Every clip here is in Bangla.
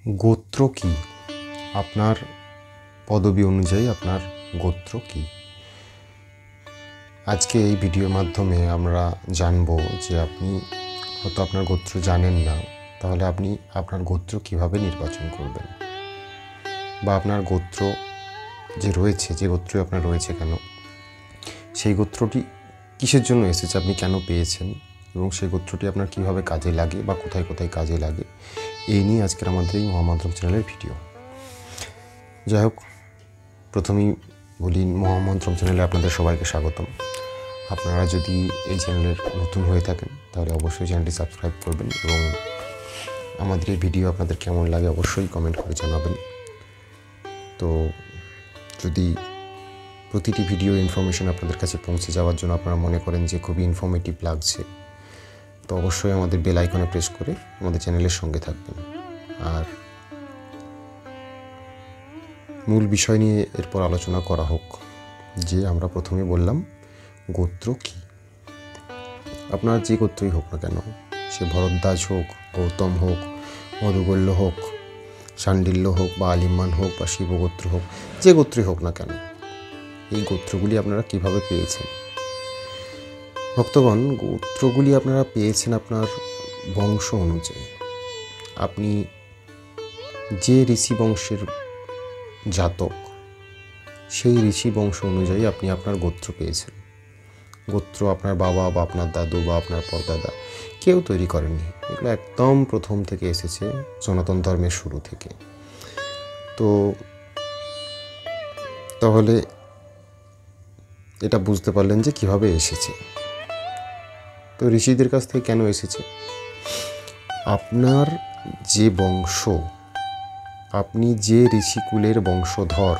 গোত্র কি? আপনার পদবী অনুযায়ী আপনার গোত্র কি? আজকে এই ভিডিওর মাধ্যমে আমরা জানব যে আপনি হয়তো আপনার গোত্র জানেন না, তাহলে আপনি আপনার গোত্র কিভাবে নির্বাচন করবেন, বা আপনার গোত্র যে রয়েছে, যে গোত্রই আপনার রয়েছে কেন, সেই গোত্রটি কিসের জন্য এসেছে, আপনি কেন পেয়েছেন, এবং সেই গোত্রটি আপনার কিভাবে কাজে লাগে বা কোথায় কোথায় কাজে লাগে, এই নিয়ে আজকের আমাদের এই মহামন্ত্রম চ্যানেলের ভিডিও। যাই হোক, প্রথমেই বলি, মহামন্ত্রম চ্যানেলে আপনাদের সবাইকে স্বাগতম। আপনারা যদি এই চ্যানেলের নতুন হয়ে থাকেন তাহলে অবশ্যই চ্যানেলটি সাবস্ক্রাইব করবেন, এবং আমাদের এই ভিডিও আপনাদের কেমন লাগে অবশ্যই কমেন্ট করে জানাবেন। তো যদি প্রতিটি ভিডিও ইনফরমেশন আপনাদের কাছে পৌঁছে যাওয়ার জন্য আপনারা মনে করেন যে খুবই ইনফরমেটিভ লাগছে, তো অবশ্যই আমাদের বেল আইকনে প্রেস করে আমাদের চ্যানেলের সঙ্গে থাকবেন। আর মূল বিষয় নিয়ে এরপর আলোচনা করা হোক, যে আমরা প্রথমে বললাম গোত্র কি। আপনার যে গোত্রই হোক না কেন, সে ভরদ্বাজ হোক, গৌতম হোক, মধুগল্য হোক, শাণ্ডিল্য হোক, বা আলিমান হোক, বা শিবগোত্র হোক, যে গোত্রই হোক না কেন, এই গোত্রগুলি আপনারা কিভাবে পেয়েছেন? ভক্তগণ, গোত্রগুলি আপনারা পেয়েছেন আপনার বংশ অনুযায়ী। আপনি যে ঋষি বংশের জাতক, সেই ঋষি বংশ অনুযায়ী আপনি আপনার গোত্র পেয়েছেন। গোত্র আপনার বাবা বা আপনার দাদু বা আপনার পরদাদা কেউ তৈরি করেননি, এগুলো একদম প্রথম থেকে এসেছে, সনাতন ধর্মের শুরু থেকে। তো তাহলে এটা বুঝতে পারলেন যে কিভাবে এসেছে। তো ঋষিদের কাছ থেকে কেন এসেছে? আপনার যে বংশ, আপনি যে ঋষিকুলের বংশধর,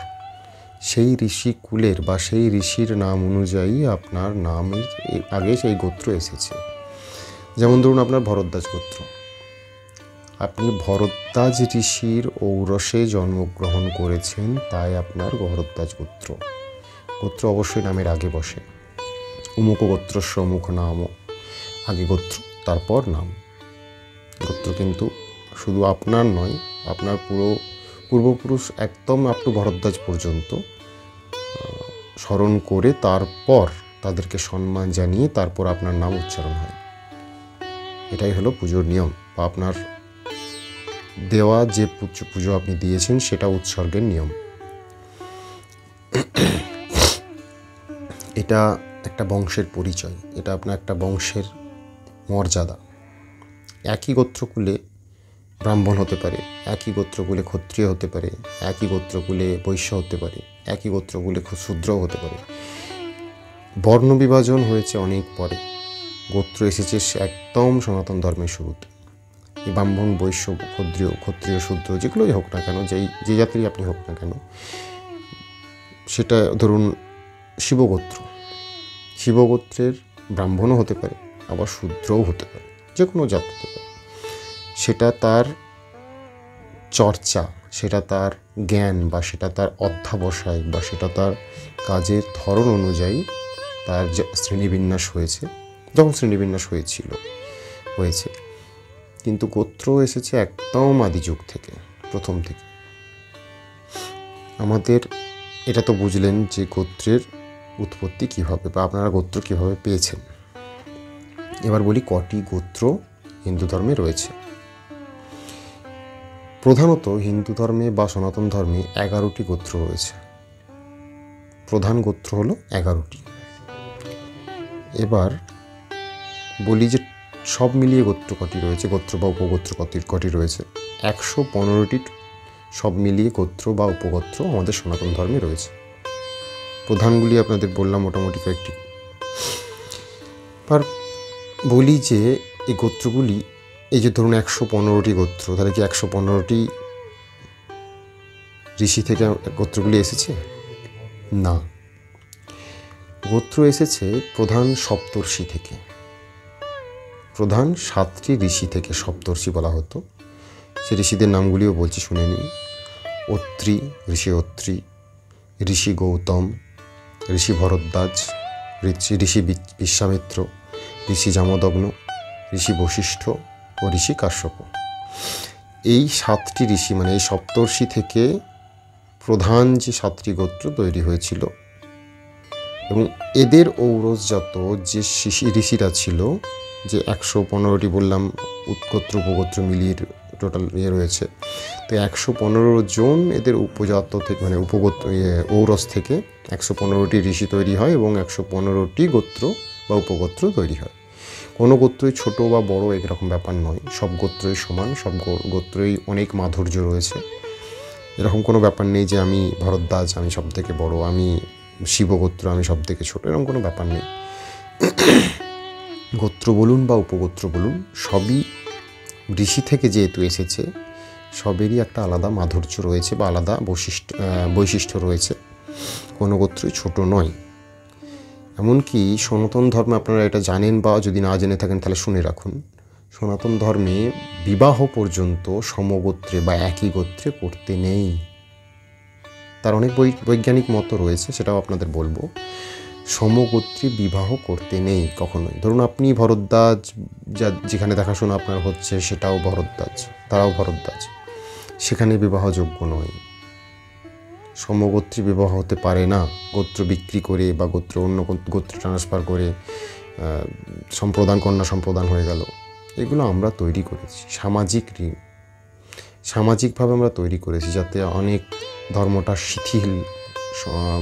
সেই ঋষিকুলের বা সেই ঋষির নাম অনুযায়ী আপনার নামের আগে সেই গোত্র এসেছে। যেমন ধরুন, আপনার ভরদ্বাজ গোত্র, আপনি ভরদ্বাজ ঋষির ঔরসে জন্মগ্রহণ করেছেন, তাই আপনার ভরদ্বাজ গোত্র। গোত্র অবশ্যই নামের আগে বসে। অমুক গোত্রস্য অমুক নাম, আগে গোত্র তারপর নাম। গোত্র কিন্তু শুধু আপনার নয়, আপনার পুরো পূর্বপুরুষ একদম আপ টু ভরদ্বাজ পর্যন্ত স্মরণ করে তারপর তাদেরকে সম্মান জানিয়ে তারপর আপনার নাম উচ্চারণ হয়। এটাই হলো পুজোর নিয়ম, বা আপনার দেওয়া যে পুজো আপনি দিয়েছেন সেটা উৎসর্গের নিয়ম। এটা একটা বংশের পরিচয়, এটা আপনার একটা বংশের মর্যাদা। একই গোত্রকুলে ব্রাহ্মণ হতে পারে, একই গোত্রকুলে ক্ষত্রিয় হতে পারে, একই গোত্রকুলে বৈশ্য হতে পারে, একই গোত্রকুলে শূদ্রও হতে পারে। বর্ণ বিভাজন হয়েছে অনেক পরে, গোত্র এসেছে একদম সনাতন ধর্মের শুরুতে। ব্রাহ্মণ, বৈশ্য, ক্ষত্রিয়, শূদ্র যেগুলোই হোক না কেন, যে জাতিরই আপনি হোক না কেন, সেটা ধরুন শিবগোত্র, শিবগোত্রের ব্রাহ্মণও হতে পারে, আবার শূদ্রও হতে পারে, যে কোনো জাত হতে পারে। সেটা তার চর্চা, সেটা তার জ্ঞান, বা সেটা তার অধ্যাবসায়, বা সেটা তার কাজের ধরন অনুযায়ী তার যে শ্রেণীবিন্যাস হয়েছে, যখন শ্রেণীবিন্যাস হয়েছে। কিন্তু গোত্র এসেছে একদম আদি যুগ থেকে, প্রথম থেকে। আমাদের এটা তো বুঝলেন যে গোত্রের উৎপত্তি কিভাবে, বা আপনারা গোত্র কিভাবে পেয়েছেন। এবার বলি কটি গোত্র হিন্দু ধর্মে রয়েছে। প্রধানত হিন্দু ধর্মে বা সনাতন ধর্মে 11টি গোত্র রয়েছে। প্রধান গোত্র হলো 11টি। এবার বলি যে সব মিলিয়ে গোত্র কটি রয়েছে, গোত্র বা উপগোত্র কটি রয়েছে। 115টি সব মিলিয়ে গোত্র বা উপগোত্র আমাদের সনাতন ধর্মে রয়েছে। প্রধানগুলি আপনাদের বললাম মোটামুটি কয়েকটি। আর বলি যে এই গোত্রগুলি, এই যে ধরুন 115টি গোত্র, তাহলে কি 115টি ঋষি থেকে গোত্রগুলি এসেছে? না, গোত্র এসেছে প্রধান সপ্তর্ষি থেকে। প্রধান 7টি ঋষি থেকে সপ্তর্ষি বলা হতো। সে ঋষিদের নামগুলিও বলছি, শুনে নিন। অত্রি, ঋষি অত্রি, ঋষি গৌতম, ঋষি ভরদ্বাজ, ঋষি বিশ্বামিত্র, ঋষি জামদগ্ন, ঋষি বশিষ্ঠ ও ঋষি কাশ্যপ। এই 7টি ঋষি মানে এই সপ্তর্ষি থেকে প্রধান যে 7টি গোত্র তৈরি হয়েছিল এবং এদের ঔরসজাত যে ঋষিরা ছিল, যে 115টি বললাম উৎগোত্র উপগোত্র মিলিয়ে টোটাল রয়েছে, তো 115 জন এদের উপজাত থেকে মানে উপগোত্র ঔরস থেকে 115টি ঋষি তৈরি হয় এবং 115টি গোত্র বা উপগোত্র তৈরি হয়। কোনো গোত্রই ছোট বা বড় এরকম ব্যাপার নয়, সব গোত্রই সমান, সব গোত্রই অনেক মাধুর্য রয়েছে। এরকম কোনো ব্যাপার নেই যে আমি ভরদ্বাজ আমি সব থেকে বড়, আমি শিবগোত্র আমি সব থেকে ছোট, এরকম কোনো ব্যাপার নেই। গোত্র বলুন বা উপগোত্র বলুন, সবই ঋষি থেকে যেহেতু এসেছে, সবেরই একটা আলাদা মাধুর্য রয়েছে বা আলাদা বৈশিষ্ট্য রয়েছে। কোনো গোত্রই ছোট নয়। এমনকি সনাতন ধর্মে আপনারা এটা জানেন বা যদি না জেনে থাকেন তাহলে শুনে রাখুন, সনাতন ধর্মে বিবাহ পর্যন্ত সমগোত্রে বা একই গোত্রে করতে নেই। তার অনেক বৈজ্ঞানিক মত রয়েছে, সেটাও আপনাদের বলবো। সমগোত্রে বিবাহ করতে নেই কখনোই। ধরুন আপনি ভরদ্বাজ, যেখানে দেখাশোনা আপনার হচ্ছে সেটাও ভরদ্বাজ, তারাও ভরদ্বাজ, সেখানে বিবাহযোগ্য নয়। সমগোত্রে বিবাহ হতে পারে না। গোত্র বিক্রি করে বা গোত্র অন্য গোত্রে ট্রান্সফার করে সম্প্রদান, কন্যা সম্প্রদান হয়ে গেল, এগুলো আমরা তৈরি করেছি সামাজিক ঋণ, সামাজিকভাবে আমরা তৈরি করেছি যাতে অনেক ধর্মটা শিথিল,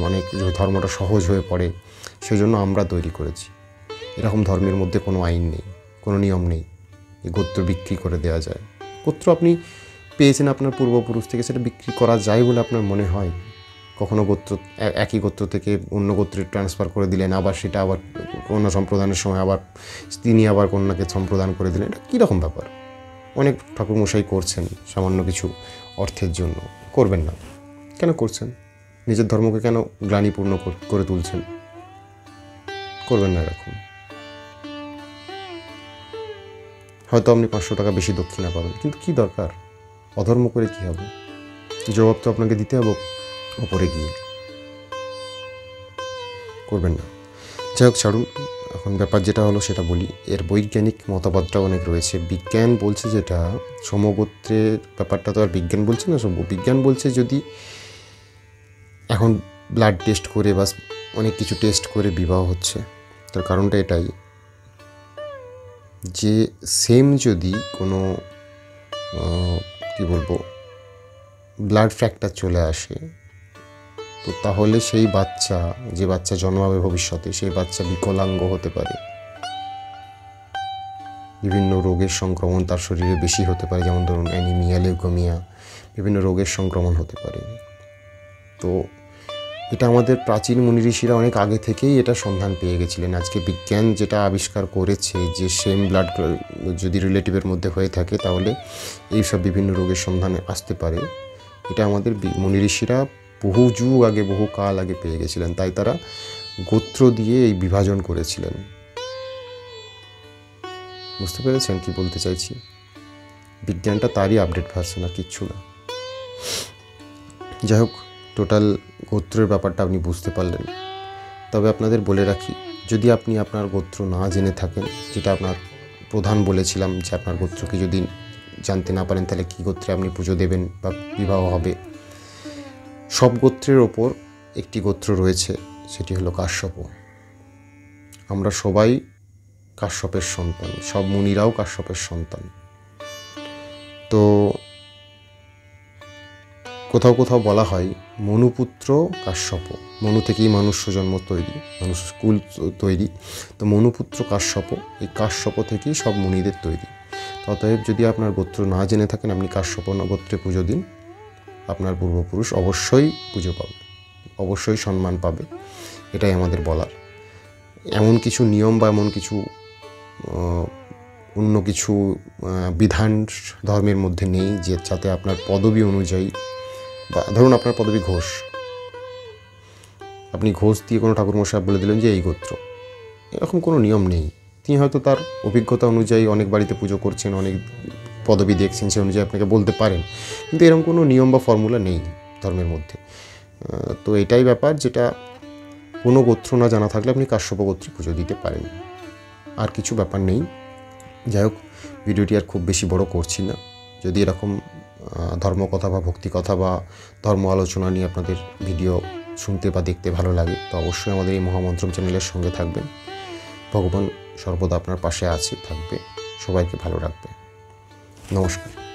অনেক ধর্মটা সহজ হয়ে পড়ে, সেই জন্য আমরা তৈরি করেছি। এরকম ধর্মের মধ্যে কোনো আইন নেই, কোনো নিয়ম নেই এই গোত্র বিক্রি করে দেওয়া যায়। গোত্র আপনি পেয়েছেন আপনার পূর্বপুরুষ থেকে, সেটা বিক্রি করা যায় বলে আপনার মনে হয়? কখনো গোত্র একই গোত্র থেকে অন্য গোত্রে ট্রান্সফার করে দিলেন, আবার সেটা আবার কন্যা সম্প্রদানের সময় আবার তিনি আবার কন্যাকে সম্প্রদান করে দিলেন, এটা কীরকম ব্যাপার? অনেক ঠাকুরমশাই করছেন সামান্য কিছু অর্থের জন্য। করবেন না। কেন করছেন? নিজের ধর্মকে কেন গ্লানিপূর্ণ করে তুলছেন? করবেন না এরকম। হয়তো আপনি 500 টাকা বেশি দক্ষিণা পাবেন, কিন্তু কি দরকার? অধর্ম করে কি হবে? জবাব তো আপনাকে দিতে হবে ওপরে গিয়ে। করবেন না। যাই হোক, ছাড়ুন। এখন ব্যাপার যেটা হলো সেটা বলি। এর বৈজ্ঞানিক মতবাদটাও অনেক রয়েছে। বিজ্ঞান বলছে যেটা সমগোত্রের ব্যাপারটা তো আর বিজ্ঞান বলছে না, বিজ্ঞান বলছে যদি এখন ব্লাড টেস্ট করে বা অনেক কিছু টেস্ট করে বিবাহ হচ্ছে, তার কারণটা এটাই যে সেম যদি কোনো কি বলবো ব্লাড ফ্যাক্টর চলে আসে, তো তাহলে সেই বাচ্চা, যে বাচ্চা জন্মাবে ভবিষ্যতে, সেই বাচ্চা বিকলাঙ্গ হতে পারে। বিভিন্ন রোগের সংক্রমণ তার শরীরে বেশি হতে পারে, যেমন ধরুন অ্যানিমিয়া, লিউকেমিয়া, বিভিন্ন রোগের সংক্রমণ হতে পারে। তো এটা আমাদের প্রাচীন মুনি ঋষিরা অনেক আগে থেকেই এটা সন্ধান পেয়ে গেছিলেন। আজকে বিজ্ঞান যেটা আবিষ্কার করেছে যে সেম ব্লাড যদি রিলেটিভের মধ্যে হয়ে থাকে তাহলে এইসব বিভিন্ন রোগের সন্ধানে আসতে পারে, এটা আমাদের মুনি ঋষিরা বহু যুগ আগে, বহু কাল আগে পেয়ে গেছিলেন। তাই তারা গোত্র দিয়ে এই বিভাজন করেছিলেন। বুঝতে পেরেছেন কি বলতে চাইছি? বিজ্ঞানটা তারই আপডেট ভার্সন, আর কিচ্ছু না। যাই হোক, টোটাল গোত্রের ব্যাপারটা আপনি বুঝতে পারলেন। তবে আপনাদের বলে রাখি, যদি আপনি আপনার গোত্র না জেনে থাকেন, যেটা আপনার প্রধান বলেছিলাম যে আপনার গোত্রকে যদি জানতে না পারেন তাহলে কী গোত্রে আপনি পুজো দেবেন বা বিবাহ হবে, সব গোত্রের ওপর একটি গোত্র রয়েছে, সেটি হলো কাশ্যপ। আমরা সবাই কাশ্যপের সন্তান, সব মুনিরাও কাশ্যপের সন্তান। তো কোথাও কোথাও বলা হয় মনুপুত্র কাশ্যপ, মনু থেকেই মনুষ্য জন্ম তৈরি, মানুষ স্কুল তৈরি। তো মনুপুত্র কাশ্যপ, এই কাশ্যপ থেকেই সব মুনিদের তৈরি। অতএব যদি আপনার গোত্র না জেনে থাকেন, আপনি কাশ্যপ গোত্রে পুজো দিন, আপনার পূর্বপুরুষ অবশ্যই পুজো পাবে, অবশ্যই সম্মান পাবে। এটাই আমাদের বলার। এমন কিছু নিয়ম বা এমন কিছু অন্য কিছু বিধান ধর্মের মধ্যে নেই যে যাতে আপনার পদবী অনুযায়ী, বা ধরুন আপনার পদবী ঘোষ, আপনি ঘোষ দিয়ে কোনো ঠাকুরমশাই বলে দিলেন যে এই গোত্র, এরকম কোনো নিয়ম নেই। তিনি হয়তো তার অভিজ্ঞতা অনুযায়ী অনেক বাড়িতে পুজো করছেন, অনেক পদবী দেখছেন, সে অনুযায়ী আপনাকে বলতে পারেন, কিন্তু এরকম কোনো নিয়ম বা ফর্মুলা নেই ধর্মের মধ্যে। তো এটাই ব্যাপার, যেটা কোনো গোত্র না জানা থাকলে আপনি কাশ্যপ গোত্রে পুজো দিতে পারেন, আর কিছু ব্যাপার নেই। যাই হোক, ভিডিওটি আর খুব বেশি বড় করছি না, যদি এরকম ধর্মকথা বা ভক্তিকথা বা ধর্ম আলোচনা নিয়ে আপনাদের ভিডিও শুনতে বা দেখতে ভালো লাগে তো অবশ্যই আমাদের এই মহামন্ত্রম চ্যানেলের সঙ্গে থাকবেন। ভগবান সর্বদা আপনার পাশে আছে, থাকবে, সবাইকে ভালো রাখবে। নমস্কার।